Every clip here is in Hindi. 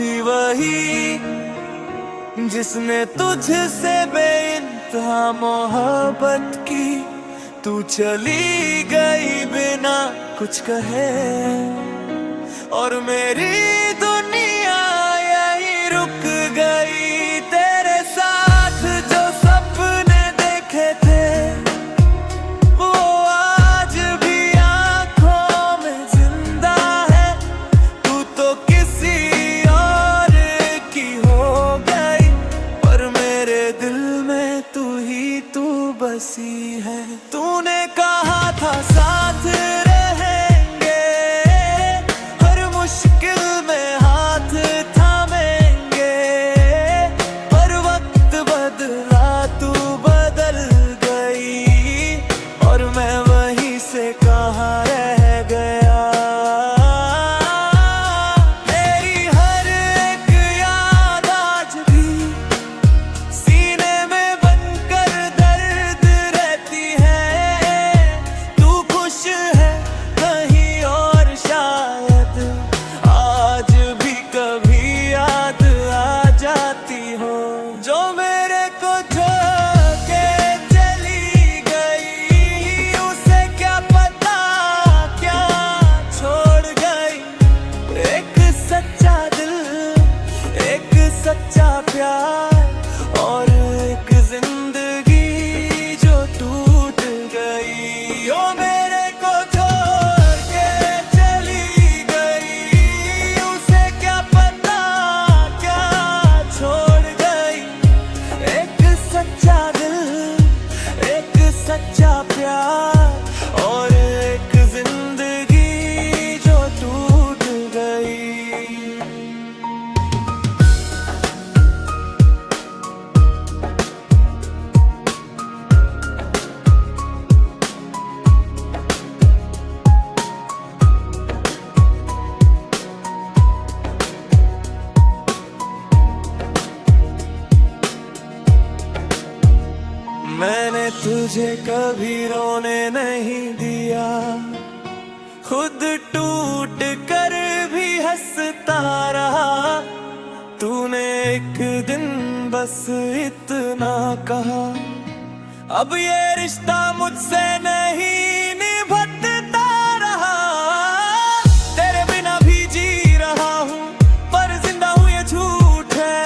भी वही जिसने तुझसे बेइंतहा मोहब्बत की। तू चली गई बिना कुछ कहे और मेरी दुनिया यही रुक गई। तेरे साथ जो सपने देखे थे वो आज भी आंखों में जिंदा है। तू तो किसी और की हो गई पर मेरे दिल में तू बसी है। तूने कहा था साथ रहेंगे, हर मुश्किल में हाथ थामेंगे, पर वक्त बदला तू बदल गई और मैं वहीं से कहाँ रह गया। तेरी हर एक याद आज भी सीने में बनकर दर्द रहती है। तू खुश है कहीं और शायद आज भी कभी याद आ जाती हो। जो मेरे को छोड़ के चली गई उसे क्या पता क्या छोड़ गई। एक सच्चा दिल, एक सच्चा प्यार और एक जिंदगी जो टूट गई। ओ मेरे को छोड़ के चली गई उसे क्या पता क्या छोड़ गई। एक सच्चा दिल, एक सच्चा प्यार और एक जिंदगी जो टूट गई। मैंने तुझे कभी रोने नहीं दिया, खुद टूट कर भी हंसता रहा। तूने एक दिन बस इतना कहा, अब ये रिश्ता मुझसे नहीं निभता रहा। तेरे बिना भी जी रहा हूँ पर जिंदा हूँ ये झूठ है।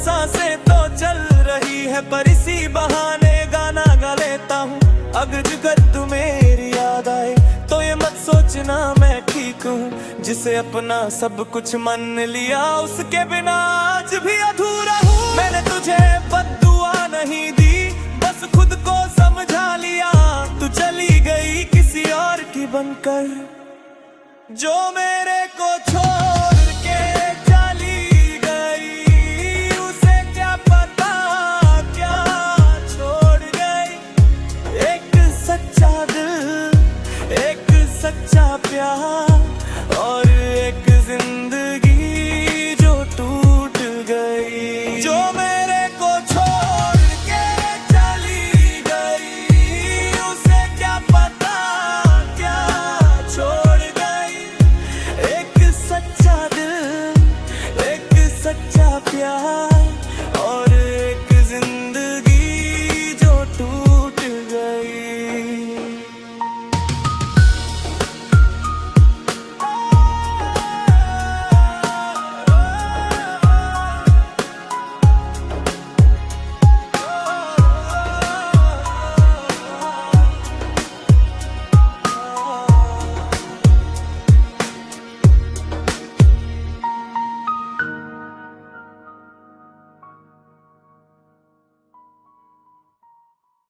सांसें तो चल रही है पर इसी बहाने गाना गा लेता हूँ। अगर जिगर तू मेरी याद आए तो ये मत सोचना मैं ठीक हूँ। जिसे अपना सब कुछ मान लिया उसके बिना आज भी अधूरा हूँ। मैंने तुझे बद्दुआ नहीं दी बस खुद को समझा लिया। तू चली गई किसी और की बनकर जो मेरे